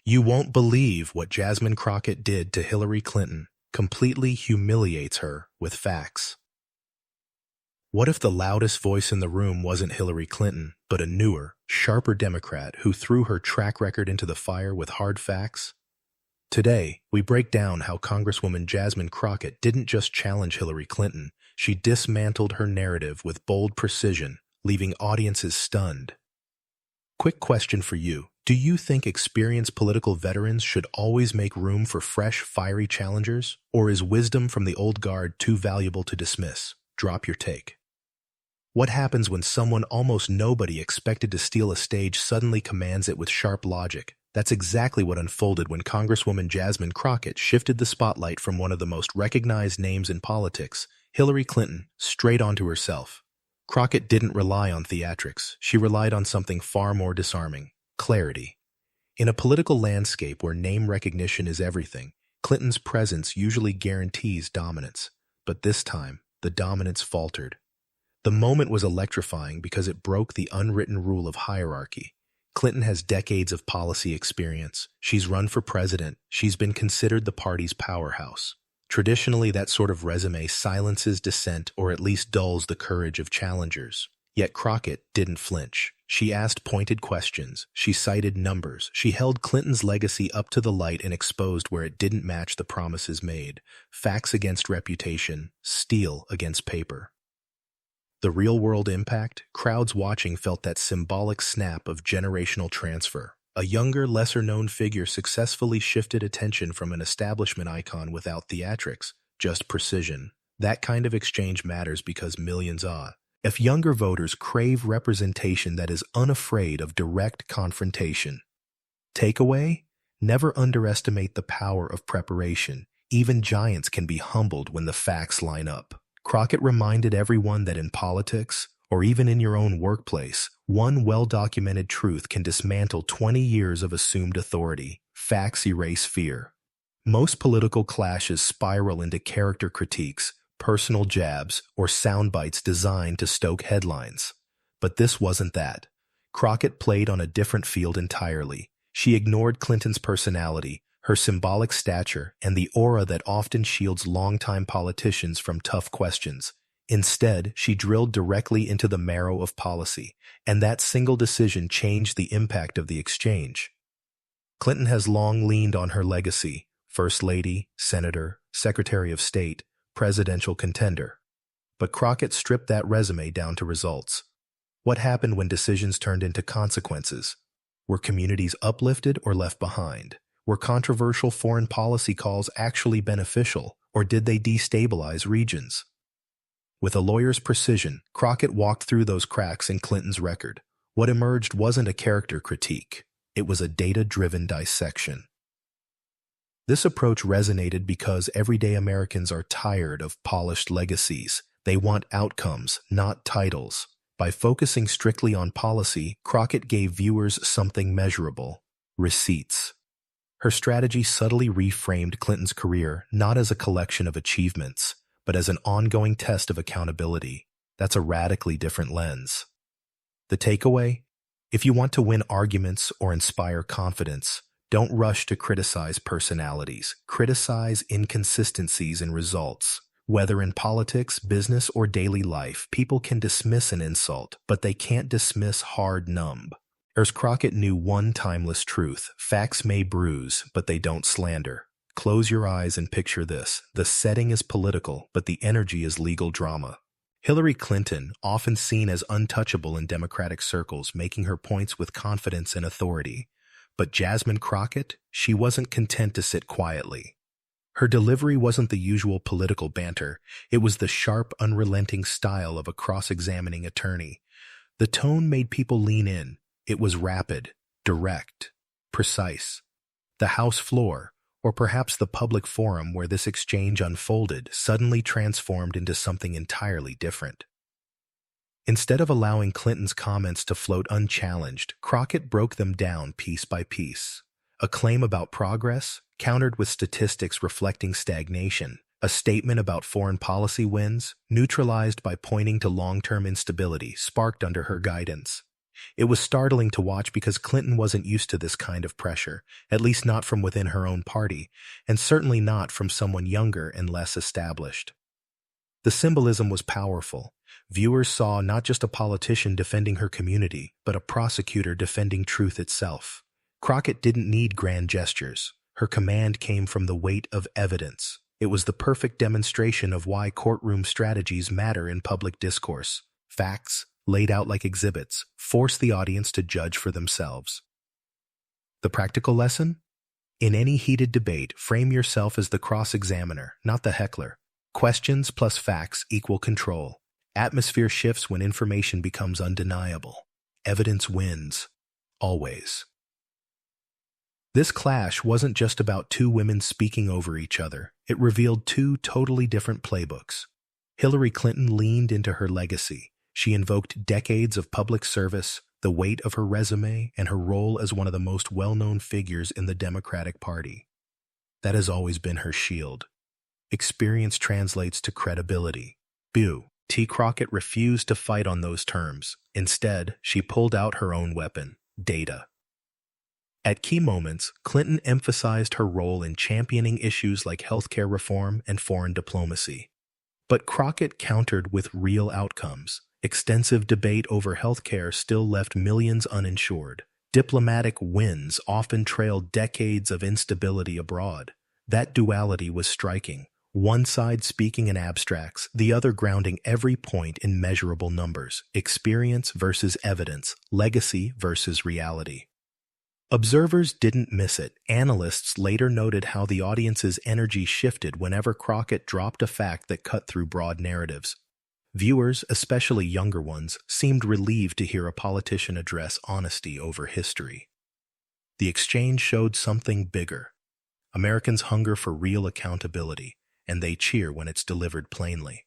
You won't believe what Jasmine Crockett did to Hillary Clinton, completely humiliates her with facts. What if the loudest voice in the room wasn't Hillary Clinton, but a newer, sharper Democrat who threw her track record into the fire with hard facts? Today, we break down how Congresswoman Jasmine Crockett didn't just challenge Hillary Clinton, she dismantled her narrative with bold precision, leaving audiences stunned. Quick question for you. Do you think experienced political veterans should always make room for fresh, fiery challengers? Or is wisdom from the old guard too valuable to dismiss? Drop your take. What happens when someone almost nobody expected to steal a stage suddenly commands it with sharp logic? That's exactly what unfolded when Congresswoman Jasmine Crockett shifted the spotlight from one of the most recognized names in politics, Hillary Clinton, straight onto herself. Crockett didn't rely on theatrics. She relied on something far more disarming: clarity. In a political landscape where name recognition is everything, Clinton's presence usually guarantees dominance. But this time, the dominance faltered. The moment was electrifying because it broke the unwritten rule of hierarchy. Clinton has decades of policy experience. She's run for president. She's been considered the party's powerhouse. Traditionally, that sort of resume silences dissent or at least dulls the courage of challengers. Yet Crockett didn't flinch. She asked pointed questions. She cited numbers. She held Clinton's legacy up to the light and exposed where it didn't match the promises made. Facts against reputation, steel against paper. The real-world impact? Crowds watching felt that symbolic snap of generational transfer. A younger, lesser-known figure successfully shifted attention from an establishment icon without theatrics, just precision. That kind of exchange matters because millions are. If younger voters crave representation that is unafraid of direct confrontation. Takeaway? Never underestimate the power of preparation. Even giants can be humbled when the facts line up. Crockett reminded everyone that in politics, or even in your own workplace, one well-documented truth can dismantle 20 years of assumed authority. Facts erase fear. Most political clashes spiral into character critiques, personal jabs, or sound bites designed to stoke headlines. But this wasn't that. Crockett played on a different field entirely. She ignored Clinton's personality, her symbolic stature, and the aura that often shields longtime politicians from tough questions. Instead, she drilled directly into the marrow of policy, and that single decision changed the impact of the exchange. Clinton has long leaned on her legacy: First Lady, Senator, Secretary of State, presidential contender. But Crockett stripped that resume down to results. What happened when decisions turned into consequences? Were communities uplifted or left behind? Were controversial foreign policy calls actually beneficial, or did they destabilize regions? With a lawyer's precision, Crockett walked through those cracks in Clinton's record. What emerged wasn't a character critique. It was a data-driven dissection. This approach resonated because everyday Americans are tired of polished legacies. They want outcomes, not titles. By focusing strictly on policy, Crockett gave viewers something measurable: receipts. Her strategy subtly reframed Clinton's career not as a collection of achievements, but as an ongoing test of accountability. That's a radically different lens. The takeaway? If you want to win arguments or inspire confidence, don't rush to criticize personalities. Criticize inconsistencies in results. Whether in politics, business, or daily life, people can dismiss an insult, but they can't dismiss hard numb. As Crockett knew one timeless truth: facts may bruise, but they don't slander. Close your eyes and picture this. The setting is political, but the energy is legal drama. Hillary Clinton, often seen as untouchable in Democratic circles, making her points with confidence and authority. But Jasmine Crockett, she wasn't content to sit quietly. Her delivery wasn't the usual political banter. It was the sharp, unrelenting style of a cross-examining attorney. The tone made people lean in. It was rapid, direct, precise. The House floor, or perhaps the public forum where this exchange unfolded, suddenly transformed into something entirely different. Instead of allowing Clinton's comments to float unchallenged, Crockett broke them down piece by piece. A claim about progress, countered with statistics reflecting stagnation. A statement about foreign policy wins, neutralized by pointing to long-term instability, sparked under her guidance. It was startling to watch because Clinton wasn't used to this kind of pressure, at least not from within her own party, and certainly not from someone younger and less established. The symbolism was powerful. Viewers saw not just a politician defending her community, but a prosecutor defending truth itself. Crockett didn't need grand gestures. Her command came from the weight of evidence. It was the perfect demonstration of why courtroom strategies matter in public discourse. Facts, laid out like exhibits, force the audience to judge for themselves. The practical lesson? In any heated debate, frame yourself as the cross-examiner, not the heckler. Questions plus facts equal control. Atmosphere shifts when information becomes undeniable. Evidence wins. Always. This clash wasn't just about two women speaking over each other. It revealed two totally different playbooks. Hillary Clinton leaned into her legacy. She invoked decades of public service, the weight of her resume, and her role as one of the most well-known figures in the Democratic Party. That has always been her shield. Experience translates to credibility. T. Crockett refused to fight on those terms. Instead, she pulled out her own weapon, data. At key moments, Clinton emphasized her role in championing issues like healthcare reform and foreign diplomacy. But Crockett countered with real outcomes. Extensive debate over healthcare still left millions uninsured. Diplomatic wins often trailed decades of instability abroad. That duality was striking. One side speaking in abstracts, the other grounding every point in measurable numbers. Experience versus evidence, legacy versus reality. Observers didn't miss it. Analysts later noted how the audience's energy shifted whenever Crockett dropped a fact that cut through broad narratives. Viewers, especially younger ones, seemed relieved to hear a politician address honesty over history. The exchange showed something bigger. Americans hunger for real accountability, and they cheer when it's delivered plainly.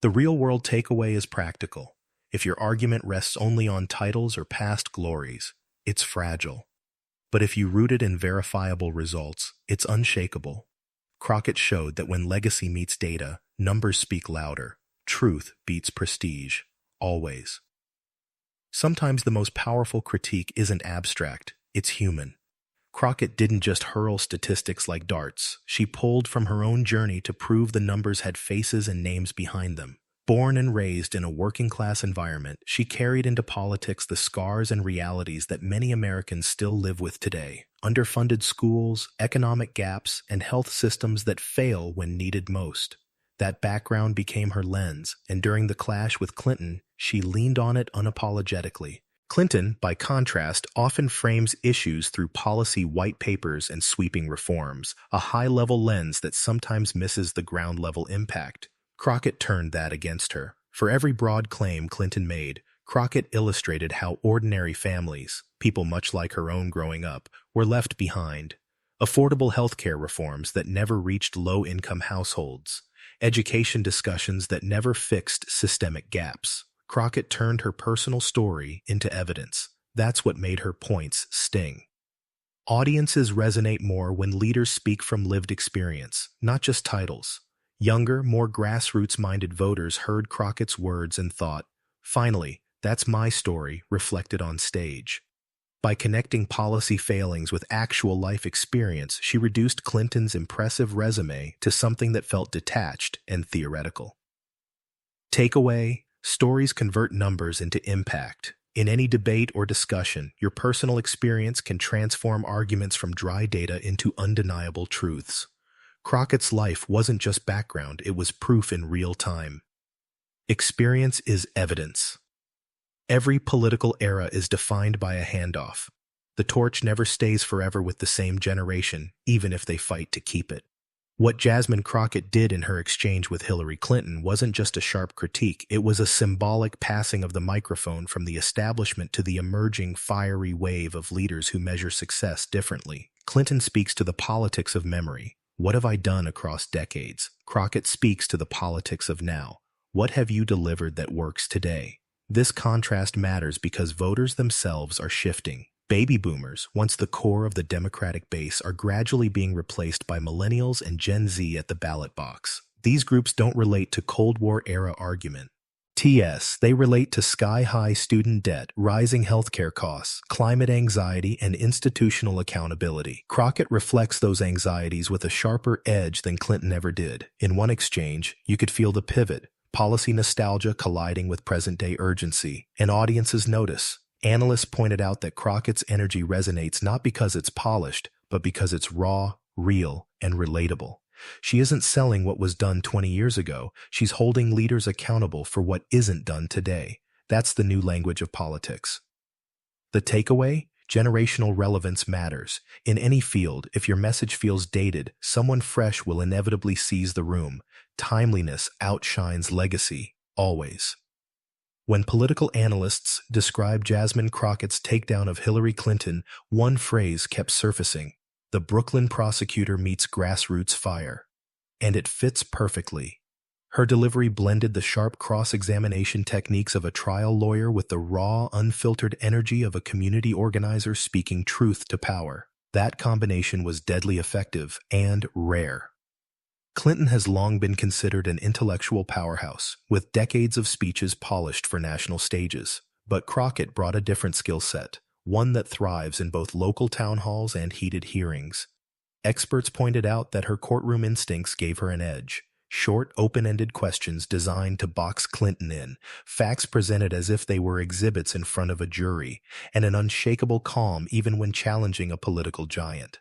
The real-world takeaway is practical. If your argument rests only on titles or past glories, it's fragile. But if you root it in verifiable results, it's unshakable. Crockett showed that when legacy meets data, numbers speak louder. Truth beats prestige. Always. Sometimes the most powerful critique isn't abstract, it's human. Crockett didn't just hurl statistics like darts. She pulled from her own journey to prove the numbers had faces and names behind them. Born and raised in a working-class environment, she carried into politics the scars and realities that many Americans still live with today. Underfunded schools, economic gaps, and health systems that fail when needed most. That background became her lens, and during the clash with Clinton, she leaned on it unapologetically. Clinton, by contrast, often frames issues through policy white papers and sweeping reforms, a high-level lens that sometimes misses the ground-level impact. Crockett turned that against her. For every broad claim Clinton made, Crockett illustrated how ordinary families, people much like her own growing up, were left behind. Affordable healthcare reforms that never reached low-income households. Education discussions that never fixed systemic gaps. Crockett turned her personal story into evidence. That's what made her points sting. Audiences resonate more when leaders speak from lived experience, not just titles. Younger, more grassroots-minded voters heard Crockett's words and thought, finally, that's my story reflected on stage. By connecting policy failings with actual life experience, she reduced Clinton's impressive resume to something that felt detached and theoretical. Takeaway: stories convert numbers into impact. In any debate or discussion, your personal experience can transform arguments from dry data into undeniable truths. Crockett's life wasn't just background, it was proof in real time. Experience is evidence. Every political era is defined by a handoff. The torch never stays forever with the same generation, even if they fight to keep it. What Jasmine Crockett did in her exchange with Hillary Clinton wasn't just a sharp critique, it was a symbolic passing of the microphone from the establishment to the emerging fiery wave of leaders who measure success differently. Clinton speaks to the politics of memory. What have I done across decades? Crockett speaks to the politics of now. What have you delivered that works today? This contrast matters because voters themselves are shifting. Baby boomers, once the core of the Democratic base, are gradually being replaced by millennials and Gen Z at the ballot box. These groups don't relate to Cold War-era argument. TS, they relate to sky-high student debt, rising healthcare costs, climate anxiety, and institutional accountability. Crockett reflects those anxieties with a sharper edge than Clinton ever did. In one exchange, you could feel the pivot, policy nostalgia colliding with present-day urgency, and audiences notice. Analysts pointed out that Crockett's energy resonates not because it's polished, but because it's raw, real, and relatable. She isn't selling what was done 20 years ago. She's holding leaders accountable for what isn't done today. That's the new language of politics. The takeaway? Generational relevance matters. In any field, if your message feels dated, someone fresh will inevitably seize the room. Timeliness outshines legacy, always. When political analysts described Jasmine Crockett's takedown of Hillary Clinton, one phrase kept surfacing: the Brooklyn prosecutor meets grassroots fire. And it fits perfectly. Her delivery blended the sharp cross-examination techniques of a trial lawyer with the raw, unfiltered energy of a community organizer speaking truth to power. That combination was deadly effective and rare. Clinton has long been considered an intellectual powerhouse, with decades of speeches polished for national stages. But Crockett brought a different skill set, one that thrives in both local town halls and heated hearings. Experts pointed out that her courtroom instincts gave her an edge. Short, open-ended questions designed to box Clinton in, facts presented as if they were exhibits in front of a jury, and an unshakable calm even when challenging a political giant.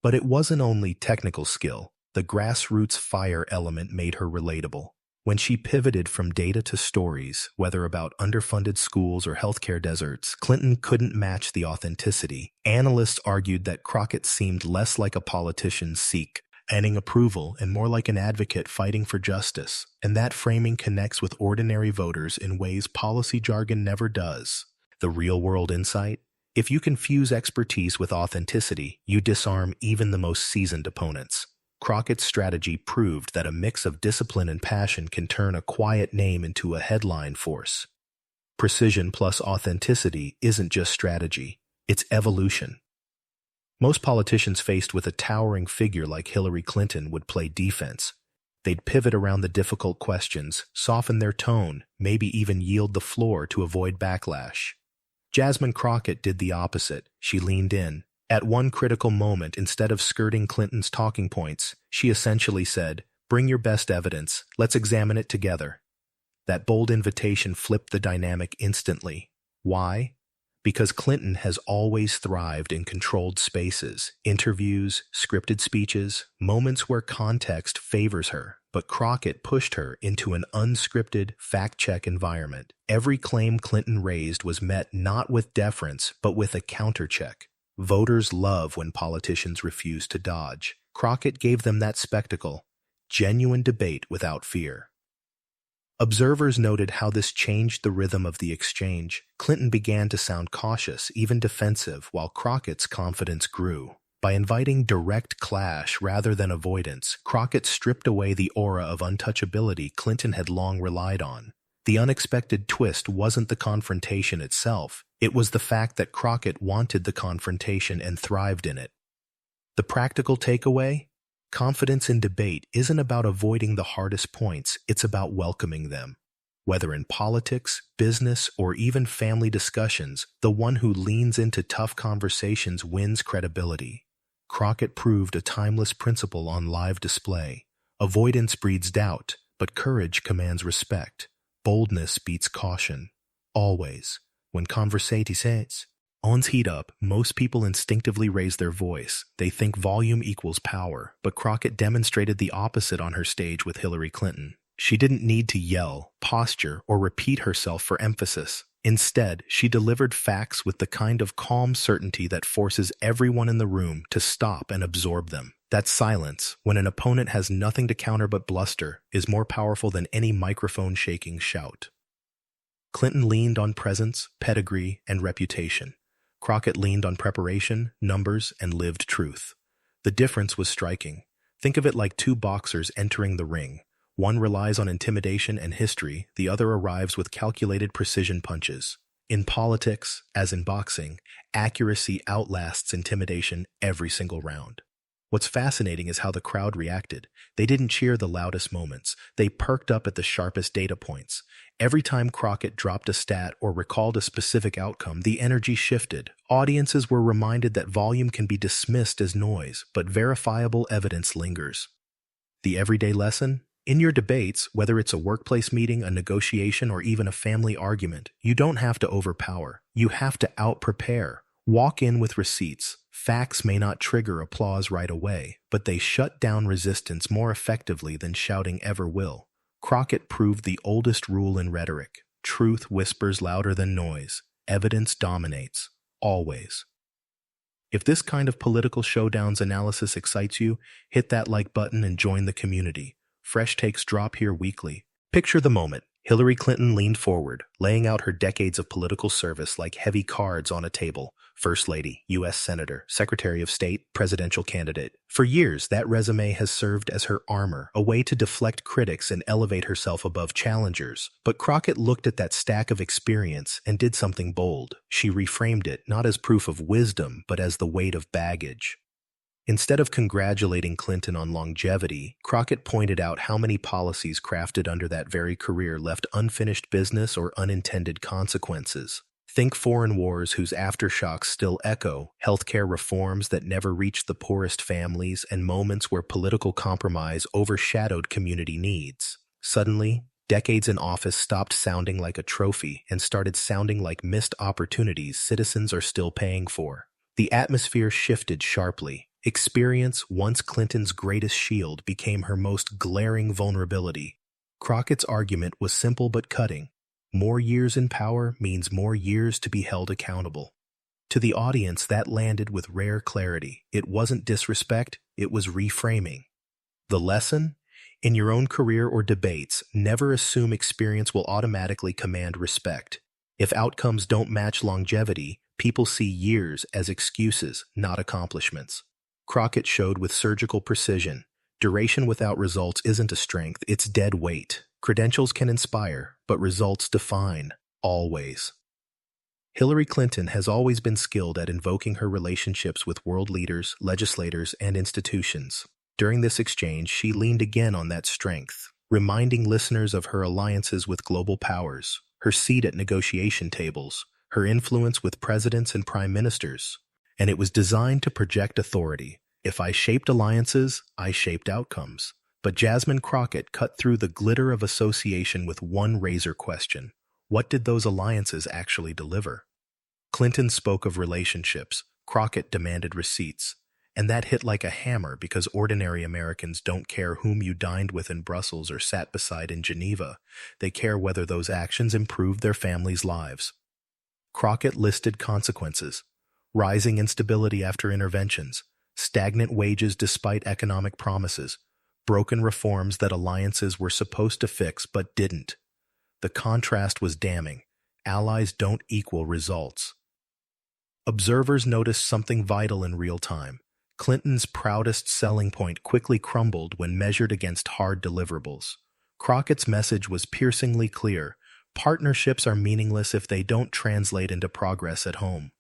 But it wasn't only technical skill. The grassroots fire element made her relatable. When she pivoted from data to stories, whether about underfunded schools or healthcare deserts, Clinton couldn't match the authenticity. Analysts argued that Crockett seemed less like a politician seeking approval and more like an advocate fighting for justice. And that framing connects with ordinary voters in ways policy jargon never does. The real-world insight? If you confuse expertise with authenticity, you disarm even the most seasoned opponents. Crockett's strategy proved that a mix of discipline and passion can turn a quiet name into a headline force. Precision plus authenticity isn't just strategy, it's evolution. Most politicians faced with a towering figure like Hillary Clinton would play defense. They'd pivot around the difficult questions, soften their tone, maybe even yield the floor to avoid backlash. Jasmine Crockett did the opposite. She leaned in. At one critical moment, instead of skirting Clinton's talking points, she essentially said, "Bring your best evidence. Let's examine it together." That bold invitation flipped the dynamic instantly. Why? Because Clinton has always thrived in controlled spaces, interviews, scripted speeches, moments where context favors her. But Crockett pushed her into an unscripted, fact-check environment. Every claim Clinton raised was met not with deference, but with a counter-check. Voters love when politicians refuse to dodge. Crockett gave them that spectacle, genuine debate without fear. Observers noted how this changed the rhythm of the exchange. Clinton began to sound cautious, even defensive, while Crockett's confidence grew. By inviting direct clash rather than avoidance, Crockett stripped away the aura of untouchability Clinton had long relied on. The unexpected twist wasn't the confrontation itself, it was the fact that Crockett wanted the confrontation and thrived in it. The practical takeaway? Confidence in debate isn't about avoiding the hardest points, it's about welcoming them. Whether in politics, business, or even family discussions, the one who leans into tough conversations wins credibility. Crockett proved a timeless principle on live display. Avoidance breeds doubt, but courage commands respect. Boldness beats caution. Always. When conversations heat up, most people instinctively raise their voice. They think volume equals power, but Crockett demonstrated the opposite on her stage with Hillary Clinton. She didn't need to yell, posture, or repeat herself for emphasis. Instead, she delivered facts with the kind of calm certainty that forces everyone in the room to stop and absorb them. That silence, when an opponent has nothing to counter but bluster, is more powerful than any microphone-shaking shout. Clinton leaned on presence, pedigree, and reputation. Crockett leaned on preparation, numbers, and lived truth. The difference was striking. Think of it like two boxers entering the ring. One relies on intimidation and history, the other arrives with calculated precision punches. In politics, as in boxing, accuracy outlasts intimidation every single round. What's fascinating is how the crowd reacted. They didn't cheer the loudest moments. They perked up at the sharpest data points. Every time Crockett dropped a stat or recalled a specific outcome, the energy shifted. Audiences were reminded that volume can be dismissed as noise, but verifiable evidence lingers. The everyday lesson? In your debates, whether it's a workplace meeting, a negotiation, or even a family argument, you don't have to overpower. You have to out-prepare. Walk in with receipts. Facts may not trigger applause right away, but they shut down resistance more effectively than shouting ever will. Crockett proved the oldest rule in rhetoric. Truth whispers louder than noise. Evidence dominates. Always. If this kind of political showdowns analysis excites you, hit that like button and join the community. Fresh takes drop here weekly. Picture the moment. Hillary Clinton leaned forward, laying out her decades of political service like heavy cards on a table. First Lady, U.S. Senator, Secretary of State, presidential candidate. For years, that resume has served as her armor, a way to deflect critics and elevate herself above challengers. But Crockett looked at that stack of experience and did something bold. She reframed it not as proof of wisdom, but as the weight of baggage. Instead of congratulating Clinton on longevity, Crockett pointed out how many policies crafted under that very career left unfinished business or unintended consequences. Think foreign wars whose aftershocks still echo, healthcare reforms that never reached the poorest families, and moments where political compromise overshadowed community needs. Suddenly, decades in office stopped sounding like a trophy and started sounding like missed opportunities citizens are still paying for. The atmosphere shifted sharply. Experience, once Clinton's greatest shield, became her most glaring vulnerability. Crockett's argument was simple but cutting. More years in power means more years to be held accountable. To the audience, that landed with rare clarity. It wasn't disrespect, it was reframing. The lesson? In your own career or debates, never assume experience will automatically command respect. If outcomes don't match longevity, people see years as excuses, not accomplishments. Crockett showed with surgical precision. Duration without results isn't a strength, it's dead weight. Credentials can inspire, but results define, always. Hillary Clinton has always been skilled at invoking her relationships with world leaders, legislators, and institutions. During this exchange, she leaned again on that strength, reminding listeners of her alliances with global powers, her seat at negotiation tables, her influence with presidents and prime ministers. And it was designed to project authority. If I shaped alliances, I shaped outcomes. But Jasmine Crockett cut through the glitter of association with one razor question. What did those alliances actually deliver? Clinton spoke of relationships. Crockett demanded receipts. And that hit like a hammer because ordinary Americans don't care whom you dined with in Brussels or sat beside in Geneva. They care whether those actions improved their families' lives. Crockett listed consequences. Rising instability after interventions, stagnant wages despite economic promises, broken reforms that alliances were supposed to fix but didn't. The contrast was damning. Allies don't equal results. Observers noticed something vital in real time. Clinton's proudest selling point quickly crumbled when measured against hard deliverables. Crockett's message was piercingly clear. Partnerships are meaningless if they don't translate into progress at home.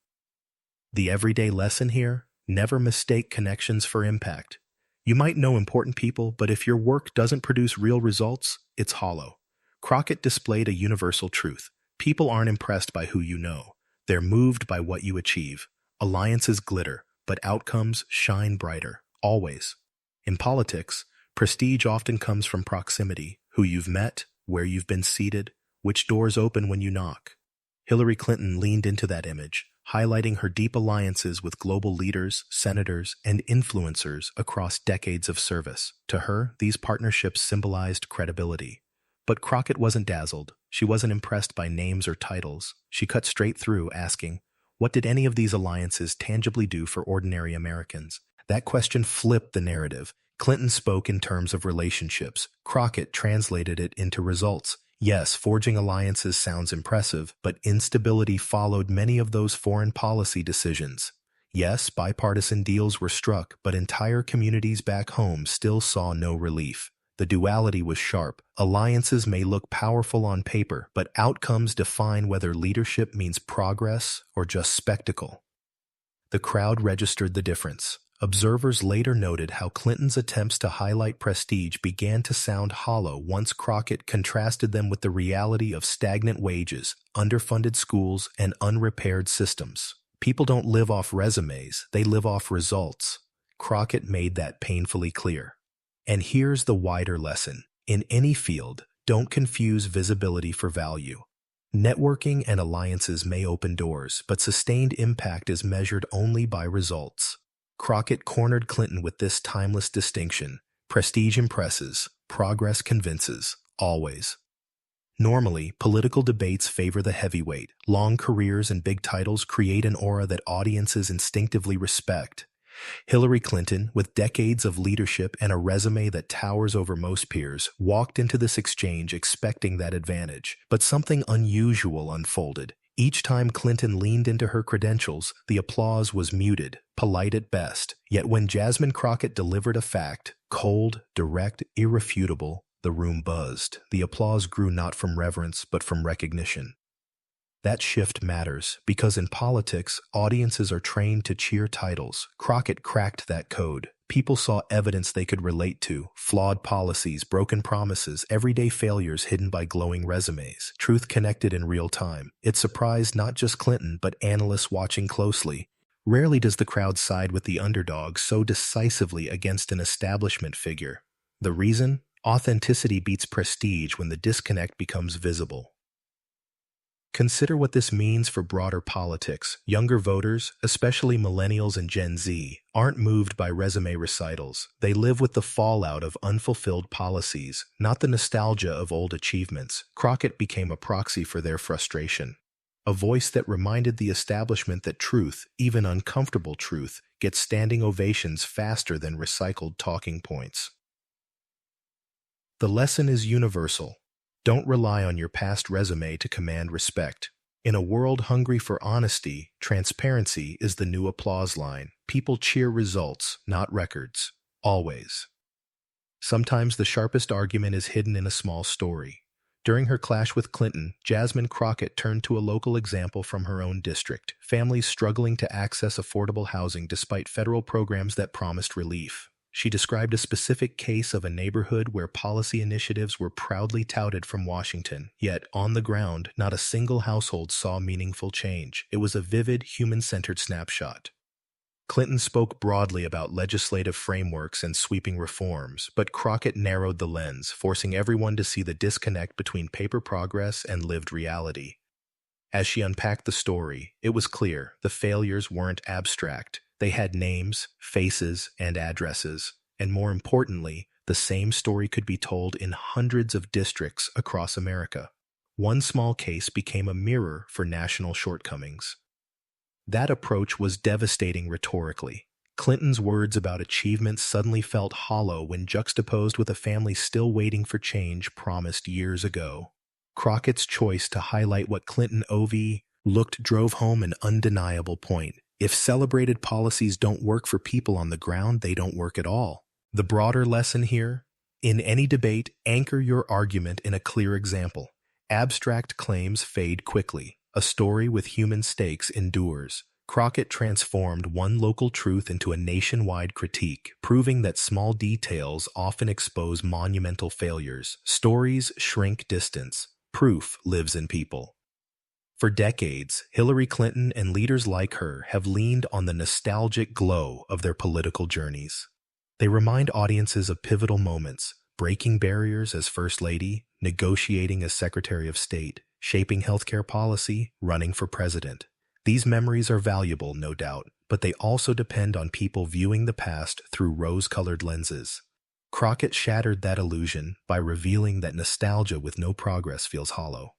The everyday lesson here? Never mistake connections for impact. You might know important people, but if your work doesn't produce real results, it's hollow. Crockett displayed a universal truth. People aren't impressed by who you know. They're moved by what you achieve. Alliances glitter, but outcomes shine brighter, always. In politics, prestige often comes from proximity, who you've met, where you've been seated, which doors open when you knock. Hillary Clinton leaned into that image, highlighting her deep alliances with global leaders, senators, and influencers across decades of service. To her, these partnerships symbolized credibility. But Crockett wasn't dazzled. She wasn't impressed by names or titles. She cut straight through, asking, what did any of these alliances tangibly do for ordinary Americans? That question flipped the narrative. Clinton spoke in terms of relationships. Crockett translated it into results. Yes, forging alliances sounds impressive, but instability followed many of those foreign policy decisions. Yes, bipartisan deals were struck, but entire communities back home still saw no relief. The duality was sharp. Alliances may look powerful on paper, but outcomes define whether leadership means progress or just spectacle. The crowd registered the difference. Observers later noted how Clinton's attempts to highlight prestige began to sound hollow once Crockett contrasted them with the reality of stagnant wages, underfunded schools, and unrepaired systems. People don't live off resumes, they live off results. Crockett made that painfully clear. And here's the wider lesson. In any field, don't confuse visibility for value. Networking and alliances may open doors, but sustained impact is measured only by results. Crockett cornered Clinton with this timeless distinction: prestige impresses, progress convinces, always. Normally, political debates favor the heavyweight. Long careers and big titles create an aura that audiences instinctively respect. Hillary Clinton, with decades of leadership and a resume that towers over most peers, walked into this exchange expecting that advantage. But something unusual unfolded. Each time Clinton leaned into her credentials, the applause was muted, polite at best. Yet when Jasmine Crockett delivered a fact, cold, direct, irrefutable, the room buzzed. The applause grew not from reverence, but from recognition. That shift matters, because in politics, audiences are trained to cheer titles. Crockett cracked that code. People saw evidence they could relate to: flawed policies, broken promises, everyday failures hidden by glowing resumes, truth connected in real time. It surprised not just Clinton, but analysts watching closely. Rarely does the crowd side with the underdog so decisively against an establishment figure. The reason? Authenticity beats prestige when the disconnect becomes visible. Consider what this means for broader politics. Younger voters, especially millennials and Gen Z, aren't moved by resume recitals. They live with the fallout of unfulfilled policies, not the nostalgia of old achievements. Crockett became a proxy for their frustration. A voice that reminded the establishment that truth, even uncomfortable truth, gets standing ovations faster than recycled talking points. The lesson is universal. Don't rely on your past resume to command respect. In a world hungry for honesty, transparency is the new applause line. People cheer results, not records. Always. Sometimes the sharpest argument is hidden in a small story. During her clash with Clinton, Jasmine Crockett turned to a local example from her own district: families struggling to access affordable housing despite federal programs that promised relief. She described a specific case of a neighborhood where policy initiatives were proudly touted from Washington, yet on the ground, not a single household saw meaningful change. It was a vivid, human-centered snapshot. Clinton spoke broadly about legislative frameworks and sweeping reforms, but Crockett narrowed the lens, forcing everyone to see the disconnect between paper progress and lived reality. As she unpacked the story, it was clear the failures weren't abstract. They had names, faces, and addresses, and more importantly, the same story could be told in hundreds of districts across America. One small case became a mirror for national shortcomings. That approach was devastating rhetorically. Clinton's words about achievement suddenly felt hollow when juxtaposed with a family still waiting for change promised years ago. Crockett's choice to highlight what Clinton overlooked drove home an undeniable point. If celebrated policies don't work for people on the ground, they don't work at all. The broader lesson here: in any debate, anchor your argument in a clear example. Abstract claims fade quickly. A story with human stakes endures. Crockett transformed one local truth into a nationwide critique, proving that small details often expose monumental failures. Stories shrink distance. Proof lives in people. For decades, Hillary Clinton and leaders like her have leaned on the nostalgic glow of their political journeys. They remind audiences of pivotal moments: breaking barriers as First Lady, negotiating as Secretary of State, shaping healthcare policy, running for president. These memories are valuable, no doubt, but they also depend on people viewing the past through rose-colored lenses. Crockett shattered that illusion by revealing that nostalgia with no progress feels hollow.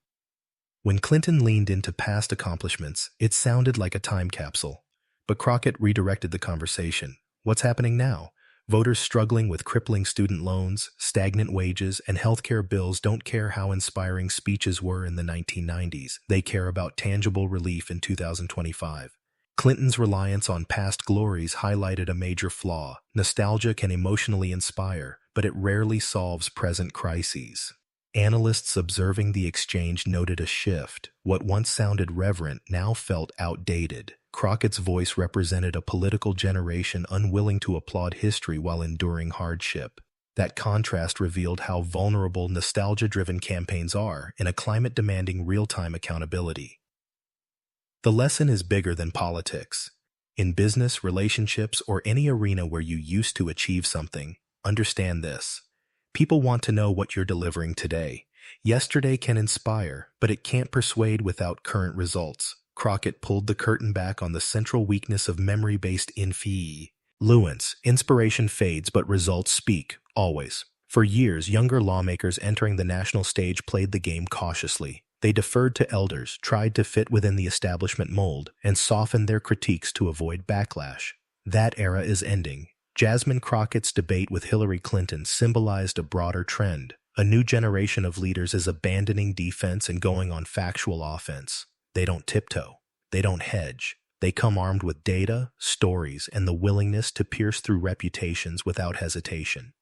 When Clinton leaned into past accomplishments, it sounded like a time capsule. But Crockett redirected the conversation. What's happening now? Voters struggling with crippling student loans, stagnant wages, and healthcare bills don't care how inspiring speeches were in the 1990s. They care about tangible relief in 2025. Clinton's reliance on past glories highlighted a major flaw. Nostalgia can emotionally inspire, but it rarely solves present crises. Analysts observing the exchange noted a shift. What once sounded reverent now felt outdated. Crockett's voice represented a political generation unwilling to applaud history while enduring hardship. That contrast revealed how vulnerable nostalgia-driven campaigns are in a climate demanding real-time accountability. The lesson is bigger than politics. In business, relationships, or any arena where you used to achieve something, understand this. People want to know what you're delivering today. Yesterday can inspire, but it can't persuade without current results. Crockett pulled the curtain back on the central weakness of memory-based influence. Inspiration fades, but results speak, always. For years, younger lawmakers entering the national stage played the game cautiously. They deferred to elders, tried to fit within the establishment mold, and softened their critiques to avoid backlash. That era is ending. Jasmine Crockett's debate with Hillary Clinton symbolized a broader trend. A new generation of leaders is abandoning defense and going on factual offense. They don't tiptoe. They don't hedge. They come armed with data, stories, and the willingness to pierce through reputations without hesitation.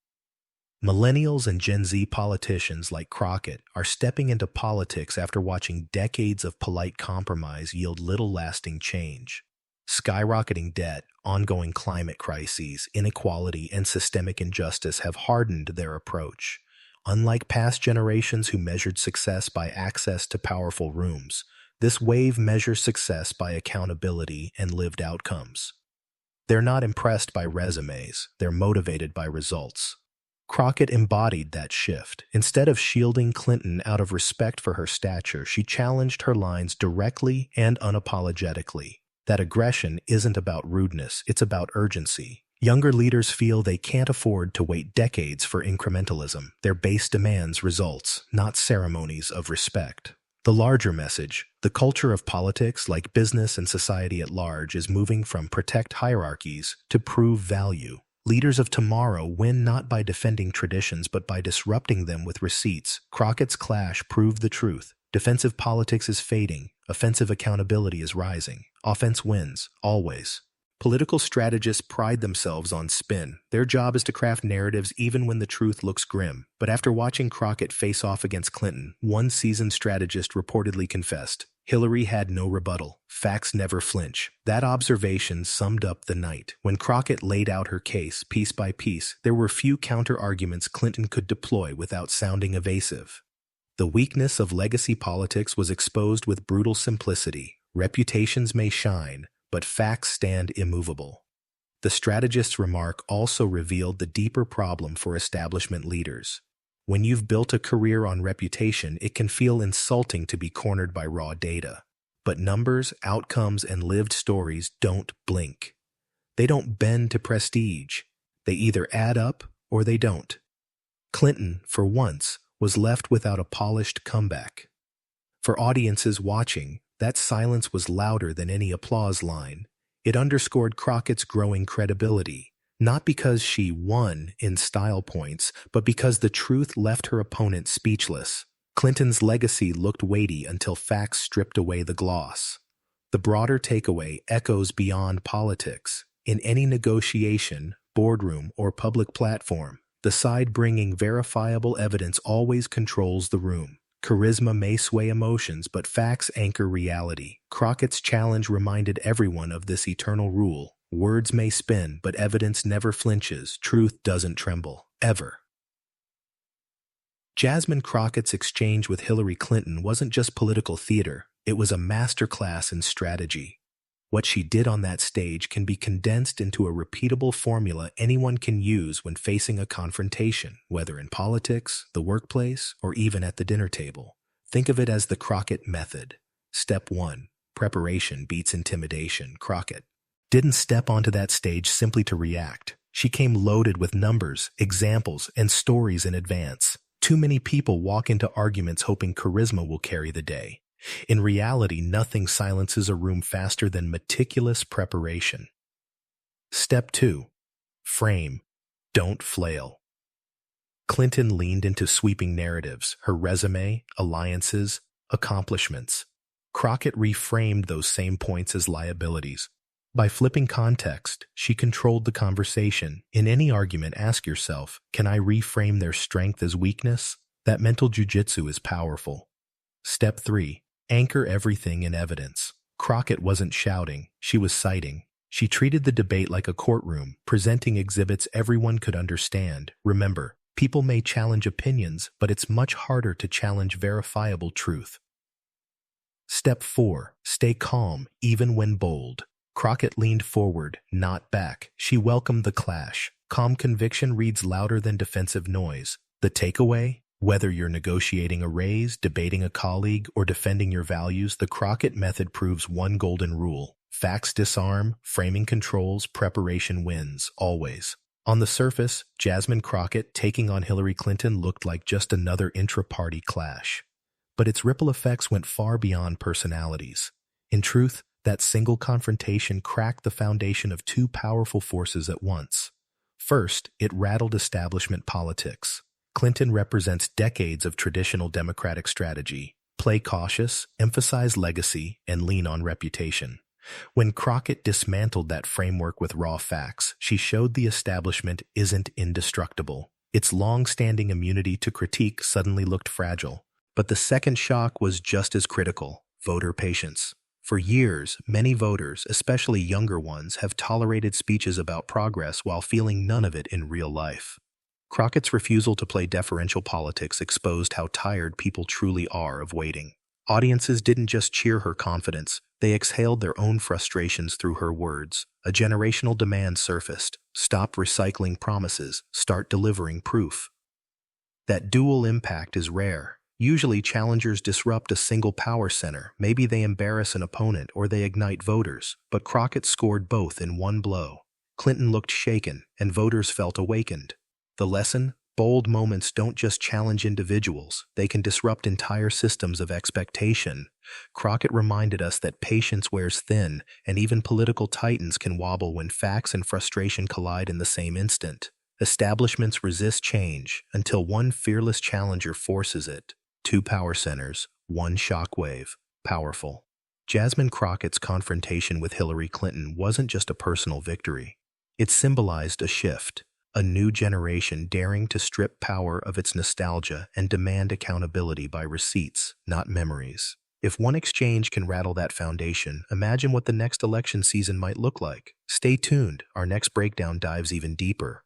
Millennials and Gen Z politicians like Crockett are stepping into politics after watching decades of polite compromise yield little lasting change. Skyrocketing debt, ongoing climate crises, inequality, and systemic injustice have hardened their approach. Unlike past generations who measured success by access to powerful rooms, this wave measures success by accountability and lived outcomes. They're not impressed by resumes, they're motivated by results. Crockett embodied that shift. Instead of shielding Clinton out of respect for her stature, she challenged her lines directly and unapologetically. That aggression isn't about rudeness, it's about urgency. Younger leaders feel they can't afford to wait decades for incrementalism. Their base demands results, not ceremonies of respect. The larger message, the culture of politics, like business and society at large, is moving from protect hierarchies to prove value. Leaders of tomorrow win not by defending traditions but by disrupting them with receipts. Crockett's clash proved the truth. Defensive politics is fading. Offensive accountability is rising. Offense wins, always. Political strategists pride themselves on spin. Their job is to craft narratives even when the truth looks grim. But after watching Crockett face off against Clinton, one seasoned strategist reportedly confessed, Hillary had no rebuttal. Facts never flinch. That observation summed up the night. When Crockett laid out her case, piece by piece, there were few counter-arguments Clinton could deploy without sounding evasive. The weakness of legacy politics was exposed with brutal simplicity. Reputations may shine, but facts stand immovable. The strategist's remark also revealed the deeper problem for establishment leaders. When you've built a career on reputation, it can feel insulting to be cornered by raw data. But numbers, outcomes, and lived stories don't blink. They don't bend to prestige. They either add up or they don't. Clinton, for once, was left without a polished comeback. For audiences watching, that silence was louder than any applause line. It underscored Crockett's growing credibility. Not because she won in style points, but because the truth left her opponent speechless. Clinton's legacy looked weighty until facts stripped away the gloss. The broader takeaway echoes beyond politics. In any negotiation, boardroom, or public platform, the side bringing verifiable evidence always controls the room. Charisma may sway emotions, but facts anchor reality. Crockett's challenge reminded everyone of this eternal rule. Words may spin, but evidence never flinches. Truth doesn't tremble. Ever. Jasmine Crockett's exchange with Hillary Clinton wasn't just political theater. It was a masterclass in strategy. What she did on that stage can be condensed into a repeatable formula anyone can use when facing a confrontation, whether in politics, the workplace, or even at the dinner table. Think of it as the Crockett method. Step 1. Preparation beats intimidation. Crockett didn't step onto that stage simply to react. She came loaded with numbers, examples, and stories in advance. Too many people walk into arguments hoping charisma will carry the day. In reality, nothing silences a room faster than meticulous preparation. Step 2. Frame. Don't flail. Clinton leaned into sweeping narratives, her resume, alliances, accomplishments. Crockett reframed those same points as liabilities. By flipping context, she controlled the conversation. In any argument, ask yourself, can I reframe their strength as weakness? That mental jujitsu is powerful. Step 3. Anchor everything in evidence. Crockett wasn't shouting, she was citing. She treated the debate like a courtroom, presenting exhibits everyone could understand. Remember, people may challenge opinions, but it's much harder to challenge verifiable truth. Step 4. Stay calm, even when bold. Crockett leaned forward, not back. She welcomed the clash. Calm conviction reads louder than defensive noise. The takeaway? Whether you're negotiating a raise, debating a colleague, or defending your values, the Crockett method proves one golden rule. Facts disarm, framing controls, preparation wins, always. On the surface, Jasmine Crockett taking on Hillary Clinton looked like just another intra-party clash. But its ripple effects went far beyond personalities. In truth, that single confrontation cracked the foundation of two powerful forces at once. First, it rattled establishment politics. Clinton represents decades of traditional Democratic strategy: play cautious, emphasize legacy, and lean on reputation. When Crockett dismantled that framework with raw facts, she showed the establishment isn't indestructible. Its long-standing immunity to critique suddenly looked fragile. But the second shock was just as critical: voter patience. For years, many voters, especially younger ones, have tolerated speeches about progress while feeling none of it in real life. Crockett's refusal to play deferential politics exposed how tired people truly are of waiting. Audiences didn't just cheer her confidence, they exhaled their own frustrations through her words. A generational demand surfaced: stop recycling promises, start delivering proof. That dual impact is rare. Usually challengers disrupt a single power center, maybe they embarrass an opponent or they ignite voters, but Crockett scored both in one blow. Clinton looked shaken, and voters felt awakened. The lesson? Bold moments don't just challenge individuals, they can disrupt entire systems of expectation. Crockett reminded us that patience wears thin, and even political titans can wobble when facts and frustration collide in the same instant. Establishments resist change until one fearless challenger forces it. Two power centers, one shockwave. Powerful. Jasmine Crockett's confrontation with Hillary Clinton wasn't just a personal victory. It symbolized a shift. A new generation daring to strip power of its nostalgia and demand accountability by receipts, not memories. If one exchange can rattle that foundation, imagine what the next election season might look like. Stay tuned, our next breakdown dives even deeper.